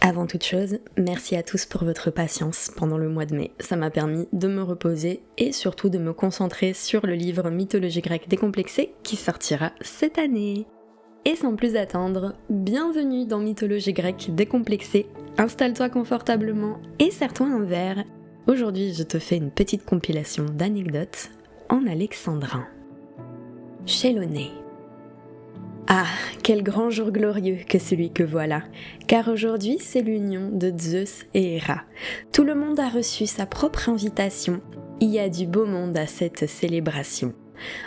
Avant toute chose, merci à tous pour votre patience pendant le mois de mai. Ça m'a permis de me reposer et surtout de me concentrer sur le livre Mythologie grecque décomplexée qui sortira cette année. Et sans plus attendre, bienvenue dans Mythologie grecque décomplexée. Installe-toi confortablement et serre-toi un verre. Aujourd'hui, je te fais une petite compilation d'anecdotes en alexandrin. Chéloné. Ah, quel grand jour glorieux que celui que voilà, car aujourd'hui c'est l'union de Zeus et Héra. Tout le monde a reçu sa propre invitation, il y a du beau monde à cette célébration.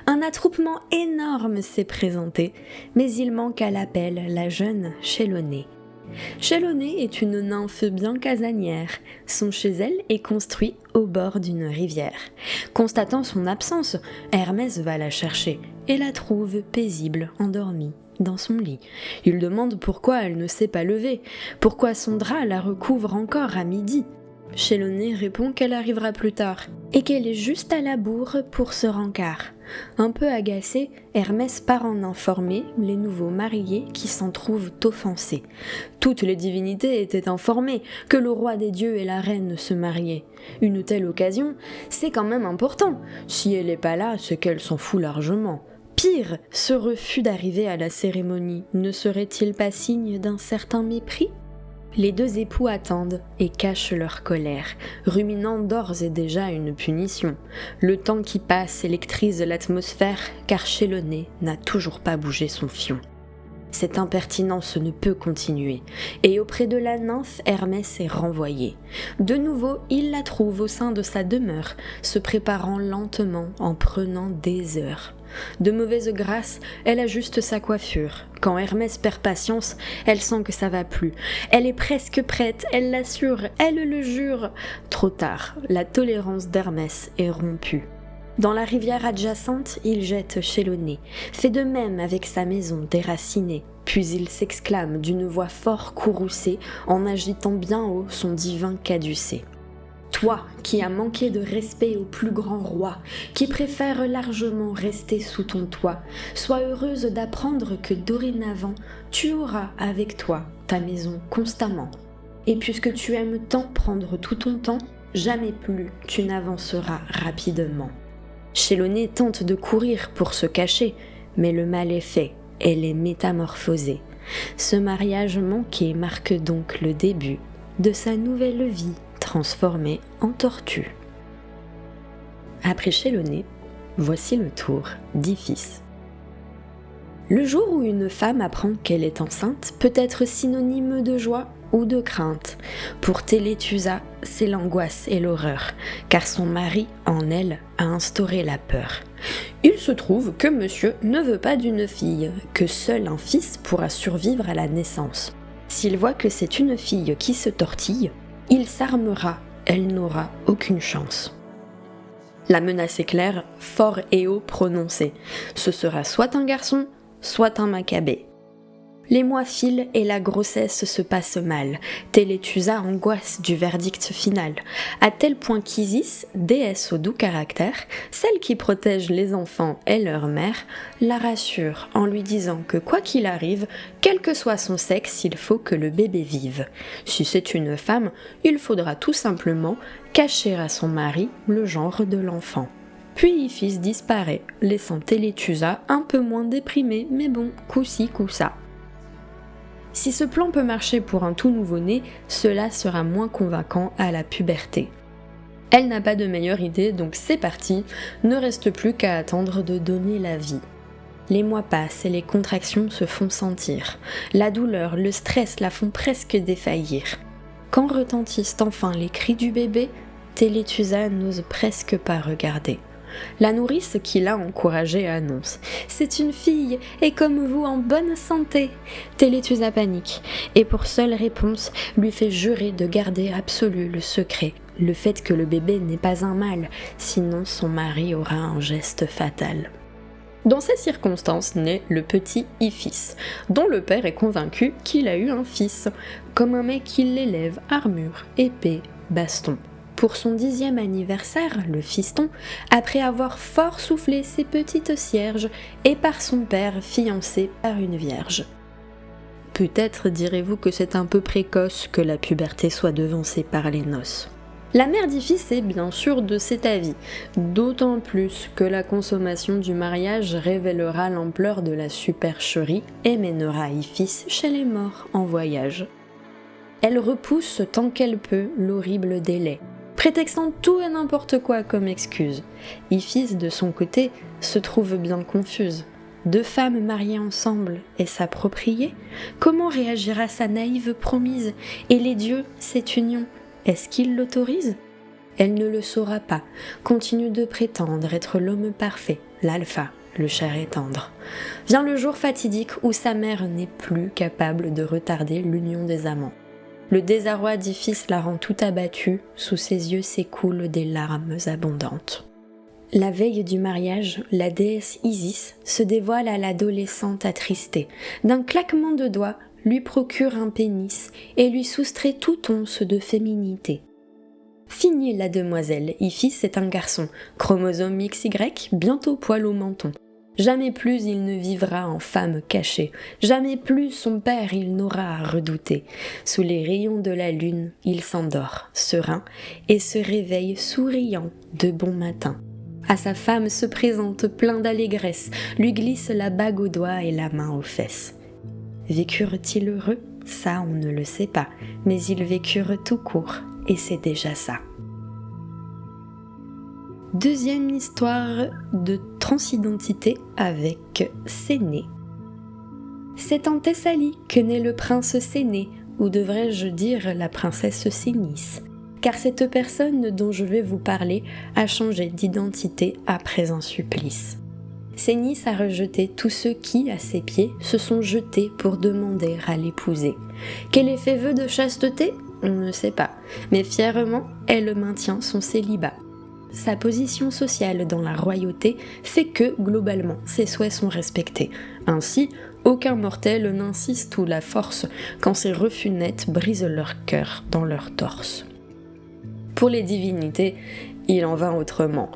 Un attroupement énorme s'est présenté, mais il manque à l'appel la jeune Chéloné. Chéloné est une nymphe bien casanière. Son chez elle est construit au bord d'une rivière. Constatant son absence, Hermès va la chercher et la trouve paisible, endormie, dans son lit. Il demande pourquoi elle ne s'est pas levée, pourquoi son drap la recouvre encore à midi. Chéloné répond qu'elle arrivera plus tard et qu'elle est juste à la bourre pour ce rencard. Un peu agacé, Hermès part en informer les nouveaux mariés qui s'en trouvent offensés. Toutes les divinités étaient informées que le roi des dieux et la reine se mariaient. Une telle occasion, c'est quand même important. Si elle n'est pas là, c'est qu'elle s'en fout largement. Pire, ce refus d'arriver à la cérémonie ne serait-il pas signe d'un certain mépris ? Les deux époux attendent et cachent leur colère, ruminant d'ores et déjà une punition. Le temps qui passe électrise l'atmosphère, car Chéloné n'a toujours pas bougé son fion. Cette impertinence ne peut continuer, et auprès de la nymphe, Hermès est renvoyé. De nouveau, il la trouve au sein de sa demeure, se préparant lentement en prenant des heures. De mauvaise grâce, elle ajuste sa coiffure. Quand Hermès perd patience, elle sent que ça va plus. Elle est presque prête, elle l'assure, elle le jure. Trop tard, la tolérance d'Hermès est rompue. Dans la rivière adjacente, il jette Chéloné, fait de même avec sa maison déracinée. Puis il s'exclame d'une voix fort courroucée en agitant bien haut son divin caducée. Toi, qui as manqué de respect au plus grand roi, qui préfères largement rester sous ton toit, sois heureuse d'apprendre que dorénavant, tu auras avec toi ta maison constamment. Et puisque tu aimes tant prendre tout ton temps, jamais plus tu n'avanceras rapidement. Chéloné tente de courir pour se cacher, mais le mal est fait, elle est métamorphosée. Ce mariage manqué marque donc le début de sa nouvelle vie, transformée en tortue. Après Chéloné, voici le tour d'Iphis. Le jour où une femme apprend qu'elle est enceinte peut être synonyme de joie ou de crainte. Pour Télétusa, c'est l'angoisse et l'horreur, car son mari, en elle, a instauré la peur. Il se trouve que monsieur ne veut pas d'une fille, que seul un fils pourra survivre à la naissance. S'il voit que c'est une fille qui se tortille, il s'armera, elle n'aura aucune chance. La menace est claire, fort et haut prononcée. Ce sera soit un garçon, soit un Maccabée. Les mois filent et la grossesse se passe mal. Télétusa angoisse du verdict final, à tel point qu'Isis, déesse au doux caractère, celle qui protège les enfants et leur mère, la rassure en lui disant que quoi qu'il arrive, quel que soit son sexe, il faut que le bébé vive. Si c'est une femme, il faudra tout simplement cacher à son mari le genre de l'enfant. Puis Iphis disparaît, laissant Télétusa un peu moins déprimée, mais bon, coup-ci, coup-ça. Si ce plan peut marcher pour un tout nouveau-né, cela sera moins convaincant à la puberté. Elle n'a pas de meilleure idée, donc c'est parti, ne reste plus qu'à attendre de donner la vie. Les mois passent et les contractions se font sentir. La douleur, le stress la font presque défaillir. Quand retentissent enfin les cris du bébé, Télétusa n'ose presque pas regarder. La nourrice qui l'a encouragée annonce « C'est une fille, et comme vous en bonne santé !» Télétusa panique, et pour seule réponse, lui fait jurer de garder absolu le secret, le fait que le bébé n'est pas un mâle, sinon son mari aura un geste fatal. Dans ces circonstances naît le petit Iphis, dont le père est convaincu qu'il a eu un fils. Comme un mec, il l'élève, armure, épée, baston. Pour son 10e anniversaire, le fiston, après avoir fort soufflé ses petites cierges, est par son père fiancé par une vierge. Peut-être direz-vous que c'est un peu précoce que la puberté soit devancée par les noces. La mère d'Iphis est bien sûr de cet avis, d'autant plus que la consommation du mariage révélera l'ampleur de la supercherie et mènera Iphis chez les morts en voyage. Elle repousse tant qu'elle peut l'horrible délai, prétextant tout et n'importe quoi comme excuse. Iphis, de son côté, se trouve bien confuse. Deux femmes mariées ensemble et s'approprier? Comment réagira sa naïve promise? Et les dieux, cette union, est-ce qu'ils l'autorisent? Elle ne le saura pas, continue de prétendre être l'homme parfait, l'alpha, le cher et tendre. Vient le jour fatidique où sa mère n'est plus capable de retarder l'union des amants. Le désarroi d'Iphis la rend tout abattue, sous ses yeux s'écoulent des larmes abondantes. La veille du mariage, la déesse Isis se dévoile à l'adolescente attristée. D'un claquement de doigts, lui procure un pénis et lui soustrait toute once de féminité. Fini la demoiselle, Iphis est un garçon, chromosome XY, bientôt poil au menton. Jamais plus il ne vivra en femme cachée, jamais plus son père il n'aura à redouter. Sous les rayons de la lune, il s'endort, serein, et se réveille souriant de bon matin. À sa femme se présente plein d'allégresse, lui glisse la bague au doigt et la main aux fesses. Vécurent-ils heureux? Ça, on ne le sait pas, mais ils vécurent tout court, et c'est déjà ça. Deuxième histoire de transidentité avec Séné. C'est en Thessalie que naît le prince Séné, ou devrais-je dire la princesse Sénis, car cette personne dont je vais vous parler a changé d'identité après un supplice. Sénis a rejeté tous ceux qui, à ses pieds, se sont jetés pour demander à l'épouser. Qu'elle ait fait vœu de chasteté? On ne sait pas, mais fièrement, elle maintient son célibat. Sa position sociale dans la royauté fait que, globalement, ses souhaits sont respectés. Ainsi, aucun mortel n'insiste ou la force quand ses refus nets brisent leur cœur dans leur torse. Pour les divinités, il en va autrement.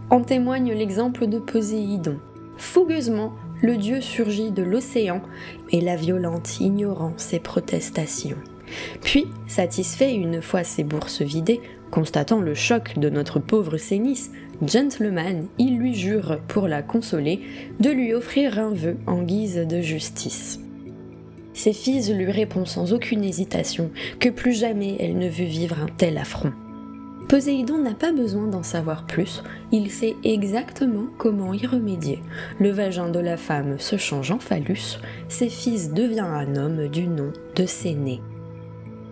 En témoigne l'exemple de Poséidon. Fougueusement, le dieu surgit de l'océan et la violente ignorant ses protestations. Puis, satisfait une fois ses bourses vidées, constatant le choc de notre pauvre Sénis, gentleman, il lui jure, pour la consoler, de lui offrir un vœu en guise de justice. Céphise lui répond sans aucune hésitation que plus jamais elle ne veut vivre un tel affront. Poséidon n'a pas besoin d'en savoir plus, il sait exactement comment y remédier. Le vagin de la femme se change en phallus, Céphise devient un homme du nom de Séné.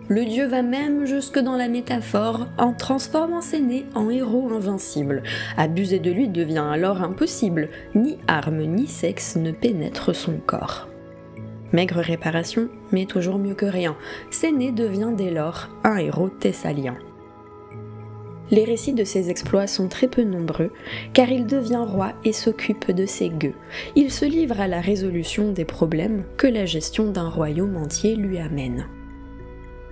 Le dieu va même jusque dans la métaphore en transformant Séné en héros invincible. Abuser de lui devient alors impossible, ni arme ni sexe ne pénètrent son corps. Maigre réparation, mais toujours mieux que rien, Séné devient dès lors un héros thessalien. Les récits de ses exploits sont très peu nombreux, car il devient roi et s'occupe de ses gueux. Il se livre à la résolution des problèmes que la gestion d'un royaume entier lui amène.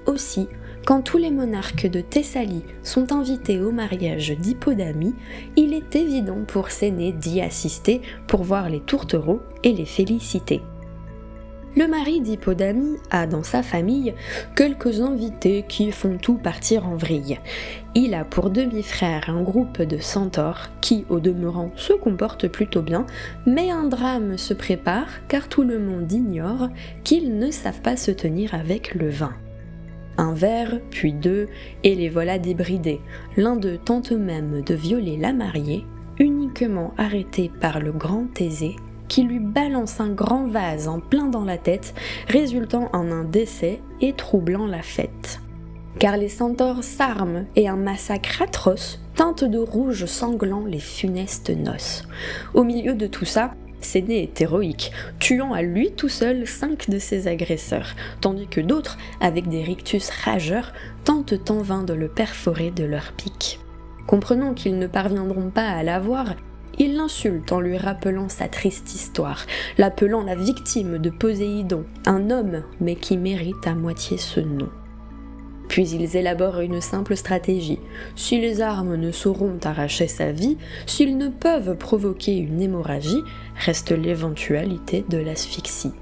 Aussi, quand tous les monarques de Thessalie sont invités au mariage d'Hippodamie, il est évident pour Séné d'y assister pour voir les tourtereaux et les féliciter. Le mari d'Hippodamie a dans sa famille quelques invités qui font tout partir en vrille. Il a pour demi-frère un groupe de centaures qui, au demeurant, se comportent plutôt bien, mais un drame se prépare car tout le monde ignore qu'ils ne savent pas se tenir avec le vin. Un verre, puis deux, et les voilà débridés. L'un d'eux tente même de violer la mariée, uniquement arrêté par le grand Thésée, qui lui balance un grand vase en plein dans la tête, résultant en un décès et troublant la fête. Car les centaures s'arment et un massacre atroce teinte de rouge sanglant les funestes noces. Au milieu de tout ça, Séné est héroïque, tuant à lui tout seul 5 de ses agresseurs, tandis que d'autres, avec des rictus rageurs, tentent en vain de le perforer de leurs piques. Comprenant qu'ils ne parviendront pas à l'avoir, ils l'insultent en lui rappelant sa triste histoire, l'appelant la victime de Poséidon, un homme mais qui mérite à moitié ce nom. Puis ils élaborent une simple stratégie. Si les armes ne sauront arracher sa vie, s'ils ne peuvent provoquer une hémorragie, reste l'éventualité de l'asphyxie.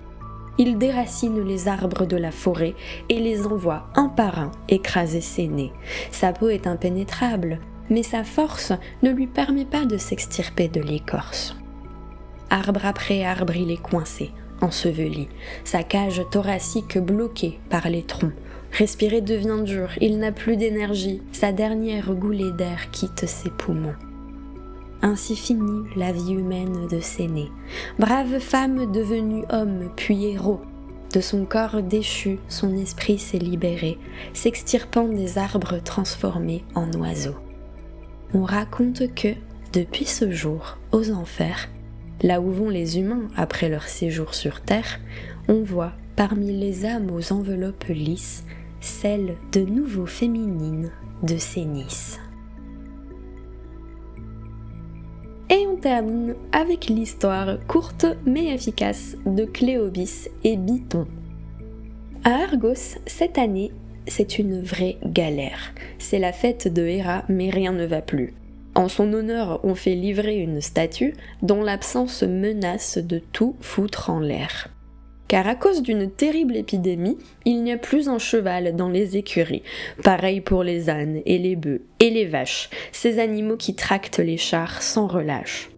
Il déracine les arbres de la forêt et les envoie un par un écraser ses nez. Sa peau est impénétrable, mais sa force ne lui permet pas de s'extirper de l'écorce. Arbre après arbre, il est coincé, enseveli, sa cage thoracique bloquée par les troncs. Respirer devient dur, il n'a plus d'énergie, sa dernière goulée d'air quitte ses poumons. Ainsi finit la vie humaine de Séné, brave femme devenue homme puis héros. De son corps déchu, son esprit s'est libéré, s'extirpant des arbres transformés en oiseaux. On raconte que, depuis ce jour, aux enfers, là où vont les humains après leur séjour sur Terre, on voit, parmi les âmes aux enveloppes lisses, celle de nouveau féminine de Sénis. Et on termine avec l'histoire courte mais efficace de Cléobis et Biton. À Argos, cette année, c'est une vraie galère. C'est la fête de Héra, mais rien ne va plus. En son honneur, on fait livrer une statue dont l'absence menace de tout foutre en l'air. Car à cause d'une terrible épidémie, il n'y a plus un cheval dans les écuries. Pareil pour les ânes et les bœufs et les vaches, ces animaux qui tractent les chars sans relâche.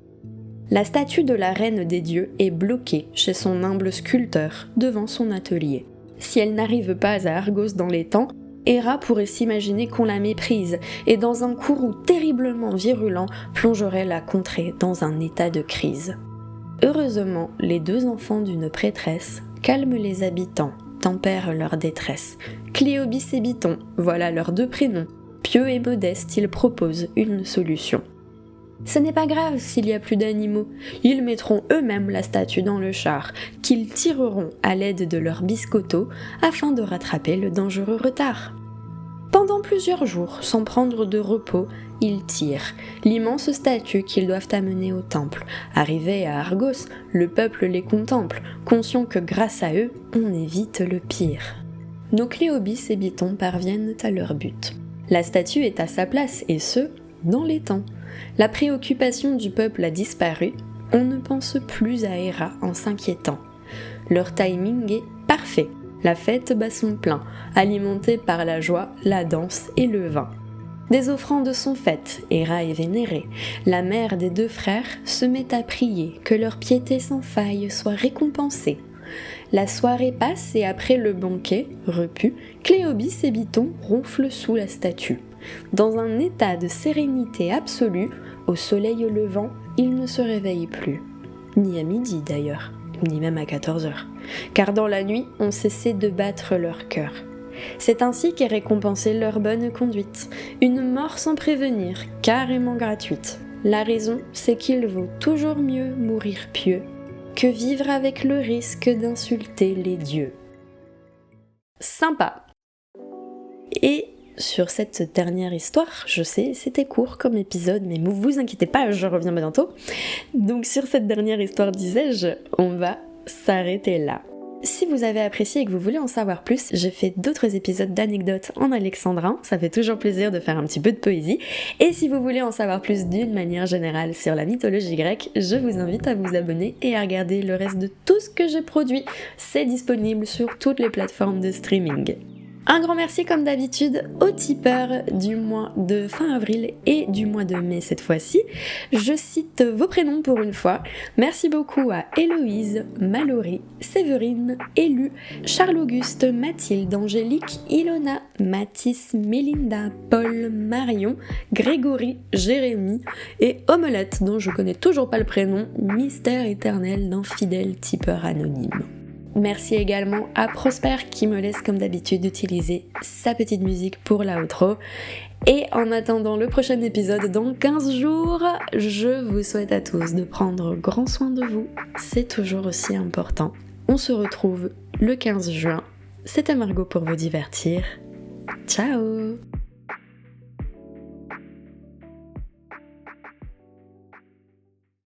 La statue de la reine des dieux est bloquée chez son humble sculpteur devant son atelier. Si elle n'arrive pas à Argos dans les temps, Héra pourrait s'imaginer qu'on la méprise et dans un courroux terriblement virulent plongerait la contrée dans un état de crise. Heureusement, les deux enfants d'une prêtresse calment les habitants, tempèrent leur détresse. Cléobis et Biton, voilà leurs deux prénoms. Pieux et modestes, ils proposent une solution. Ce n'est pas grave s'il y a plus d'animaux, ils mettront eux-mêmes la statue dans le char, qu'ils tireront à l'aide de leurs biscottos afin de rattraper le dangereux retard. Pendant plusieurs jours, sans prendre de repos, ils tirent l'immense statue qu'ils doivent amener au temple. Arrivés à Argos, le peuple les contemple, conscient que grâce à eux, on évite le pire. Nos Cléobis et Biton parviennent à leur but. La statue est à sa place, et ce, dans les temps. La préoccupation du peuple a disparu, on ne pense plus à Héra en s'inquiétant. Leur timing est parfait. La fête bat son plein, alimentée par la joie, la danse et le vin. Des offrandes sont faites, Héra est vénérée. La mère des deux frères se met à prier que leur piété sans faille soit récompensée. La soirée passe et après le banquet, repu, Cléobis et Biton ronflent sous la statue. Dans un état de sérénité absolue, au soleil levant, ils ne se réveillent plus. Ni à midi d'ailleurs, ni même à 14h. Car dans la nuit, on cessait de battre leur cœur. C'est ainsi qu'est récompensée leur bonne conduite. Une mort sans prévenir, carrément gratuite. La raison, c'est qu'il vaut toujours mieux mourir pieux que vivre avec le risque d'insulter les dieux. Sympa. Et sur cette dernière histoire, je sais, c'était court comme épisode, mais ne vous inquiétez pas, je reviens bientôt. Donc sur cette dernière histoire, disais-je, on va s'arrêter là. Si vous avez apprécié et que vous voulez en savoir plus, j'ai fait d'autres épisodes d'anecdotes en alexandrin, ça fait toujours plaisir de faire un petit peu de poésie. Et si vous voulez en savoir plus d'une manière générale sur la mythologie grecque, je vous invite à vous abonner et à regarder le reste de tout ce que j'ai produit. C'est disponible sur toutes les plateformes de streaming. Un grand merci comme d'habitude aux tipeurs du mois de fin avril et du mois de mai cette fois-ci. Je cite vos prénoms pour une fois. Merci beaucoup à Héloïse, Mallory, Séverine, Élu, Charles-Auguste, Mathilde, Angélique, Ilona, Mathis, Mélinda, Paul, Marion, Grégory, Jérémy et Omelette dont je connais toujours pas le prénom, mystère éternel d'un fidèle tipeur anonyme. Merci également à Prosper qui me laisse comme d'habitude utiliser sa petite musique pour l'outro. Et en attendant le prochain épisode dans 15 jours, je vous souhaite à tous de prendre grand soin de vous. C'est toujours aussi important. On se retrouve le 15 juin. C'était Margot pour vous divertir. Ciao!